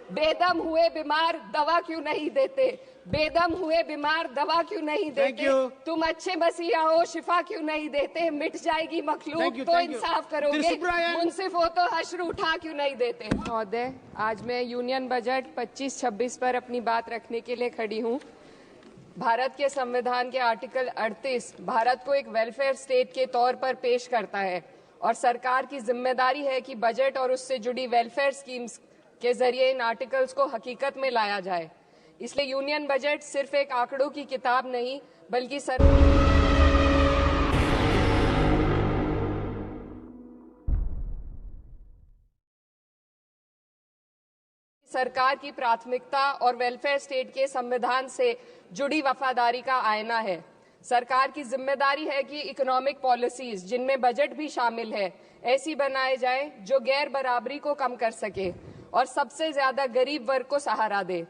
बेदम हुए बीमार दवा क्यों नहीं देते? बेदम हुए बीमार दवा क्यों नहीं देते? तुम अच्छे मसीहा हो, शिफा क्यों नहीं देते? मिट जाएगी मखलूक तो इंसाफ करोगे, मुनसिफ हो तो हश्र उठा क्यों नहीं देते? महोदय, आज मैं यूनियन बजट 25-26 पर अपनी बात रखने के लिए खड़ी हूँ। भारत के संविधान के आर्टिकल 38 भारत को एक वेलफेयर स्टेट के तौर पर पेश करता है और सरकार की जिम्मेदारी है कि बजट और उससे जुड़ी वेलफेयर स्कीम्स के जरिए इन आर्टिकल्स को हकीकत में लाया जाए। इसलिए यूनियन बजट सिर्फ एक आंकड़ों की किताब नहीं, बल्कि सरकार की प्राथमिकता और वेलफेयर स्टेट के संविधान से जुड़ी वफादारी का आईना है। सरकार की जिम्मेदारी है कि इकोनॉमिक पॉलिसीज, जिनमें बजट भी शामिल है, ऐसी बनाए जाए जो गैर बराबरी को कम कर सके और सबसे ज्यादा गरीब वर्ग को सहारा दे।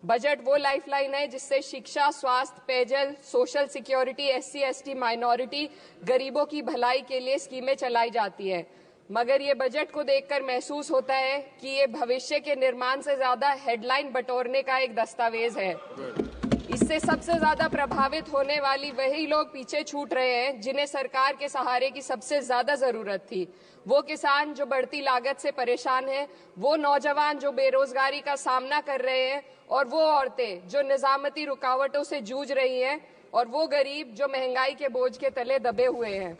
बजट वो लाइफलाइन है जिससे शिक्षा, स्वास्थ्य, पेयजल, सोशल सिक्योरिटी, SC/ST माइनॉरिटी, गरीबों की भलाई के लिए स्कीमें चलाई जाती है। मगर ये बजट को देखकर महसूस होता है कि ये भविष्य के निर्माण से ज्यादा हेडलाइन बटोरने का एक दस्तावेज है। इससे सबसे ज्यादा प्रभावित होने वाली वही लोग पीछे छूट रहे हैं जिन्हें सरकार के सहारे की सबसे ज्यादा जरूरत थी। वो किसान जो बढ़ती लागत से परेशान हैं, वो नौजवान जो बेरोजगारी का सामना कर रहे हैं और वो औरतें जो निजामती रुकावटों से जूझ रही हैं और वो गरीब जो महंगाई के बोझ के तले दबे हुए हैं।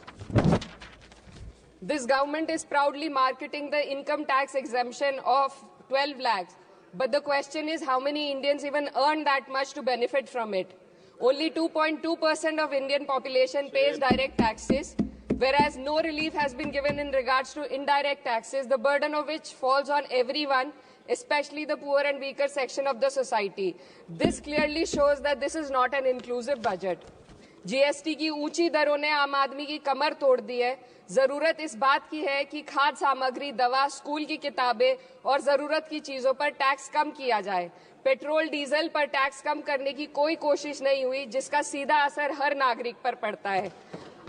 This government is proudly marketing the income tax exemption of 12 lakhs. But the question is, how many Indians even earn that much to benefit from it? Only 2.2% of Indian population pays direct taxes, whereas no relief has been given in regards to indirect taxes, the burden of which falls on everyone, especially the poor and weaker section of the society. This clearly shows that this is not an inclusive budget. GST की ऊंची दरों ने आम आदमी की कमर तोड़ दी है। जरूरत इस बात की है कि खाद्य सामग्री, दवा, स्कूल की किताबें और जरूरत की चीजों पर टैक्स कम किया जाए। पेट्रोल, डीजल पर टैक्स कम करने की कोई कोशिश नहीं हुई, जिसका सीधा असर हर नागरिक पर पड़ता है।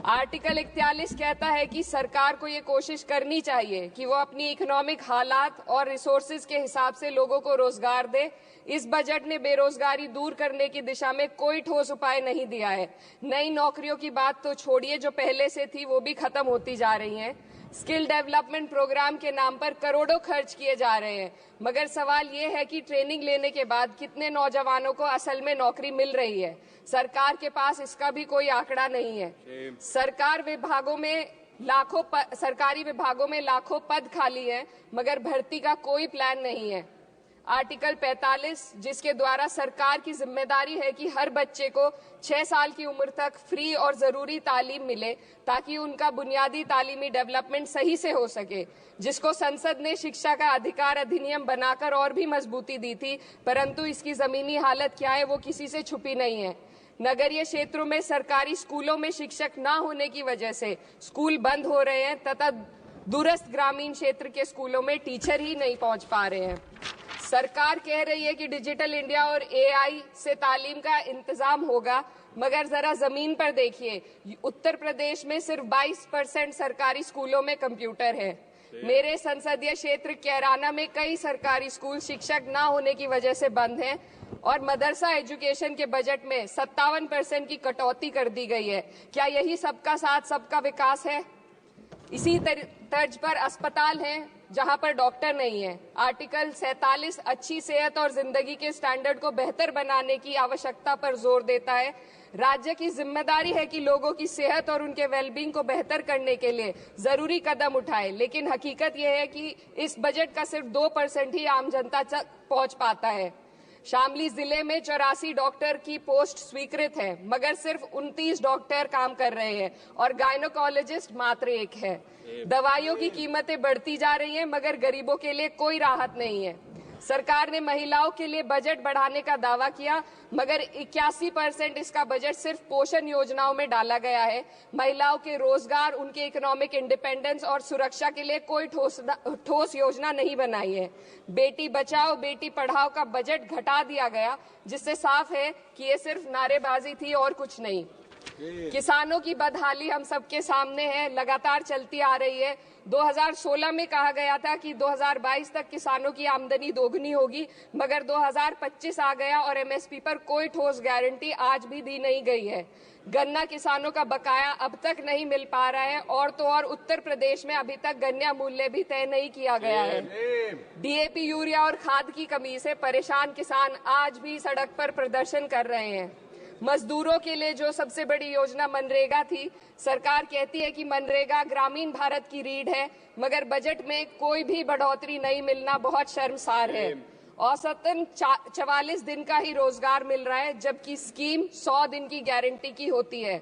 आर्टिकल 41 कहता है कि सरकार को ये कोशिश करनी चाहिए कि वो अपनी इकोनॉमिक हालात और रिसोर्सेज के हिसाब से लोगों को रोजगार दे। इस बजट ने बेरोजगारी दूर करने की दिशा में कोई ठोस उपाय नहीं दिया है। नई नौकरियों की बात तो छोड़िए, जो पहले से थी वो भी खत्म होती जा रही हैं। स्किल डेवलपमेंट प्रोग्राम के नाम पर करोड़ों खर्च किए जा रहे हैं, मगर सवाल ये है कि ट्रेनिंग लेने के बाद कितने नौजवानों को असल में नौकरी मिल रही है। सरकार के पास इसका भी कोई आंकड़ा नहीं है। सरकारी विभागों में लाखों पद खाली हैं, मगर भर्ती का कोई प्लान नहीं है। आर्टिकल 45, जिसके द्वारा सरकार की जिम्मेदारी है कि हर बच्चे को 6 साल की उम्र तक फ्री और जरूरी तालीम मिले ताकि उनका बुनियादी तालीमी डेवलपमेंट सही से हो सके, जिसको संसद ने शिक्षा का अधिकार अधिनियम बनाकर और भी मजबूती दी थी, परंतु इसकी जमीनी हालत क्या है वो किसी से छुपी नहीं है। नगरीय क्षेत्रों में सरकारी स्कूलों में शिक्षक न होने की वजह से स्कूल बंद हो रहे हैं तथा दूरस्थ ग्रामीण क्षेत्र के स्कूलों में टीचर ही नहीं पहुंच पा रहे हैं। सरकार कह रही है कि डिजिटल इंडिया और AI से तालीम का इंतजाम होगा, मगर जरा जमीन पर देखिए, उत्तर प्रदेश में सिर्फ 22% सरकारी स्कूलों में कंप्यूटर है। मेरे संसदीय क्षेत्र कैराना में कई सरकारी स्कूल शिक्षक न होने की वजह से बंद हैं और मदरसा एजुकेशन के बजट में 57% की कटौती कर दी गई है। क्या यही सबका साथ सबका विकास है? इसी तर्ज पर अस्पताल हैं जहां पर डॉक्टर नहीं है। आर्टिकल 47 अच्छी सेहत और जिंदगी के स्टैंडर्ड को बेहतर बनाने की आवश्यकता पर जोर देता है। राज्य की जिम्मेदारी है कि लोगों की सेहत और उनके वेलबींग को बेहतर करने के लिए जरूरी कदम उठाए, लेकिन हकीकत यह है कि इस बजट का सिर्फ 2% ही आम जनता तक पहुंच पाता है। शामली जिले में 84 डॉक्टर की पोस्ट स्वीकृत है, मगर सिर्फ 29 डॉक्टर काम कर रहे हैं और गायनोकोलॉजिस्ट मात्र 1 है। दवाइयों की कीमतें बढ़ती जा रही हैं, मगर गरीबों के लिए कोई राहत नहीं है। सरकार ने महिलाओं के लिए बजट बढ़ाने का दावा किया, मगर 81% इसका बजट सिर्फ पोषण योजनाओं में डाला गया है। महिलाओं के रोजगार, उनके इकोनॉमिक इंडिपेंडेंस और सुरक्षा के लिए कोई ठोस योजना नहीं बनाई है। बेटी बचाओ बेटी पढ़ाओ का बजट घटा दिया गया, जिससे साफ है कि ये सिर्फ नारेबाजी थी और कुछ नहीं। किसानों की बदहाली हम सबके सामने है, लगातार चलती आ रही है। 2016 में कहा गया था कि 2022 तक किसानों की आमदनी दोगुनी होगी, मगर 2025 आ गया और एमएसपी पर कोई ठोस गारंटी आज भी दी नहीं गई है। गन्ना किसानों का बकाया अब तक नहीं मिल पा रहा है और तो और उत्तर प्रदेश में अभी तक गन्ना मूल्य भी तय नहीं किया गया है। डीएपी, यूरिया और खाद की कमी से परेशान किसान आज भी सड़क पर प्रदर्शन कर रहे हैं। मजदूरों के लिए जो सबसे बड़ी योजना मनरेगा थी, सरकार कहती है कि मनरेगा ग्रामीण भारत की रीढ़ है, मगर बजट में कोई भी बढ़ोतरी नहीं मिलना बहुत शर्मसार है। औसतन 44 दिन का ही रोजगार मिल रहा है, जबकि स्कीम 100 दिन की गारंटी की होती है।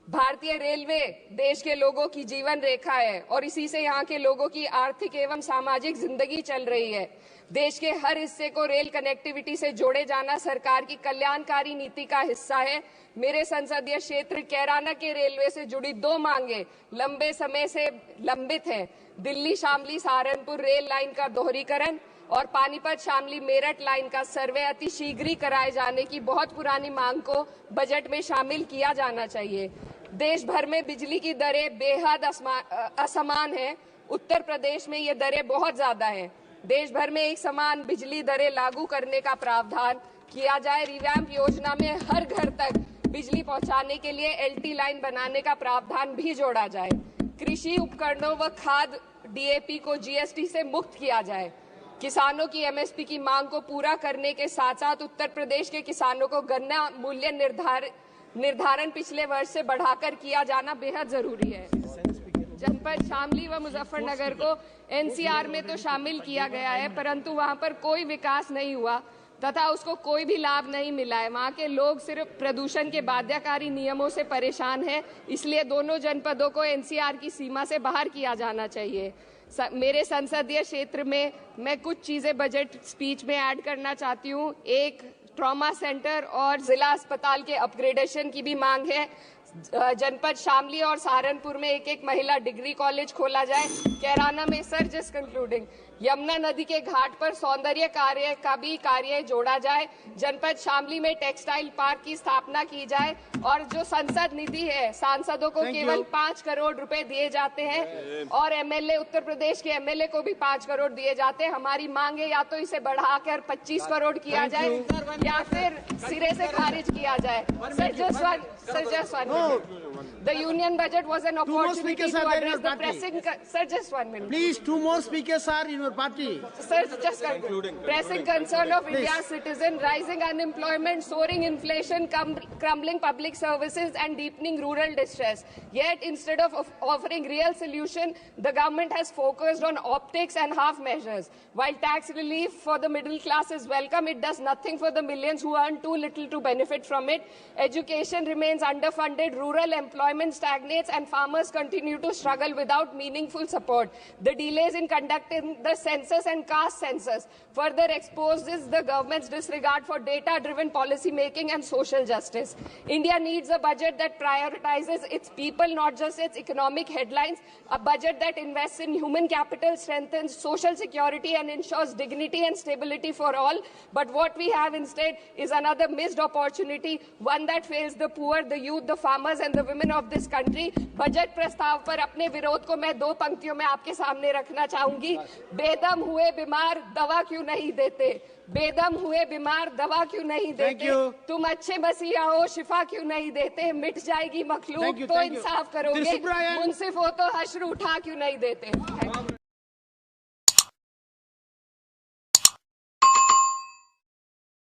भारतीय रेलवे देश के लोगों की जीवन रेखा है और इसी से यहाँ के लोगों की आर्थिक एवं सामाजिक जिंदगी चल रही है। देश के हर हिस्से को रेल कनेक्टिविटी से जोड़े जाना सरकार की कल्याणकारी नीति का हिस्सा है। मेरे संसदीय क्षेत्र कैराना के रेलवे से जुड़ी 2 मांगे लंबे समय से लंबित हैं। दिल्ली शामली सहारनपुर रेल लाइन का दोहरीकरण और पानीपत शामली मेरठ लाइन का सर्वे अति शीघ्र ही कराए जाने की बहुत पुरानी मांग को बजट में शामिल किया जाना चाहिए। देश भर में बिजली की दरें बेहद असमान है। उत्तर प्रदेश में ये दरें बहुत ज्यादा हैं। देश भर में एक समान बिजली दरें लागू करने का प्रावधान किया जाए। रिवैम्प योजना में हर घर तक बिजली पहुंचाने के लिए एलटी लाइन बनाने का प्रावधान भी जोड़ा जाए। कृषि उपकरणों व खाद डीएपी को जीएसटी से मुक्त किया जाए। किसानों की एमएसपी की मांग को पूरा करने के साथ साथ उत्तर प्रदेश के किसानों को गन्ना मूल्य निर्धारण पिछले वर्ष से बढ़ाकर किया जाना बेहद जरूरी है। जनपद शामली व मुजफ्फरनगर को एनसीआर में तो शामिल किया गया है, परंतु वहां पर कोई विकास नहीं हुआ तथा उसको कोई भी लाभ नहीं मिला है। वहां के लोग सिर्फ प्रदूषण के बाध्यकारी नियमों से परेशान हैं, इसलिए दोनों जनपदों को एनसीआर की सीमा से बाहर किया जाना चाहिए। मेरे संसदीय क्षेत्र में मैं कुछ चीजें बजट स्पीच में ऐड करना चाहती हूँ। एक, ट्रॉमा सेंटर और जिला अस्पताल के अपग्रेडेशन की भी मांग है। जनपद शामली और सहारनपुर में एक महिला डिग्री कॉलेज खोला जाए। कैराना में जस्ट कंक्लूडिंग, यमुना नदी के घाट पर सौंदर्य कार्य का भी कार्य जोड़ा जाए। जनपद शामली में टेक्सटाइल पार्क की स्थापना की जाए और जो संसद निधि है, सांसदों को केवल 5 करोड़ रुपए दिए जाते हैं और एमएलए, उत्तर प्रदेश के एमएलए को भी 5 करोड़ दिए जाते हैं। हमारी मांग है या तो इसे बढ़ाकर 25 करोड़ किया जाए या फिर सिरे से खारिज किया जाए। The union budget was an opportunity to address the pressing. Sir, just 1 minute. Please, 2 more speakers are in your party. Sir, just pressing concern of India's citizen, rising unemployment, soaring inflation, crumbling public services, and deepening rural distress. Yet, instead of offering real solution, the government has focused on optics and half measures. While tax relief for the middle class is welcome, it does nothing for the millions who earn too little to benefit from it. Education remains underfunded, rural employment stagnates, and farmers continue to struggle without meaningful support. The delays in conducting the census and caste census further exposes the government's disregard for data-driven policy making and social justice. India needs a budget that prioritizes its people, not just its economic headlines, a budget that invests in human capital, strengthens social security, and ensures dignity and stability for all. But what we have instead is another missed opportunity, one that fails the poor, the youth, the farmers, and the women of this country. Budget प्रस्ताव पर अपने विरोध को मैं 2 पंक्तियों में आपके सामने रखना चाहूंगी। बेदम हुए बीमार दवा क्यों नहीं देते? बेदम हुए बीमार दवा क्यों नहीं देते? तुम अच्छे मसीहा हो, शिफा क्यों नहीं देते? मिट जाएगी मखलूक तो इंसाफ करोगे, मुंसिफ हो तो हश्र उठा क्यों नहीं देते?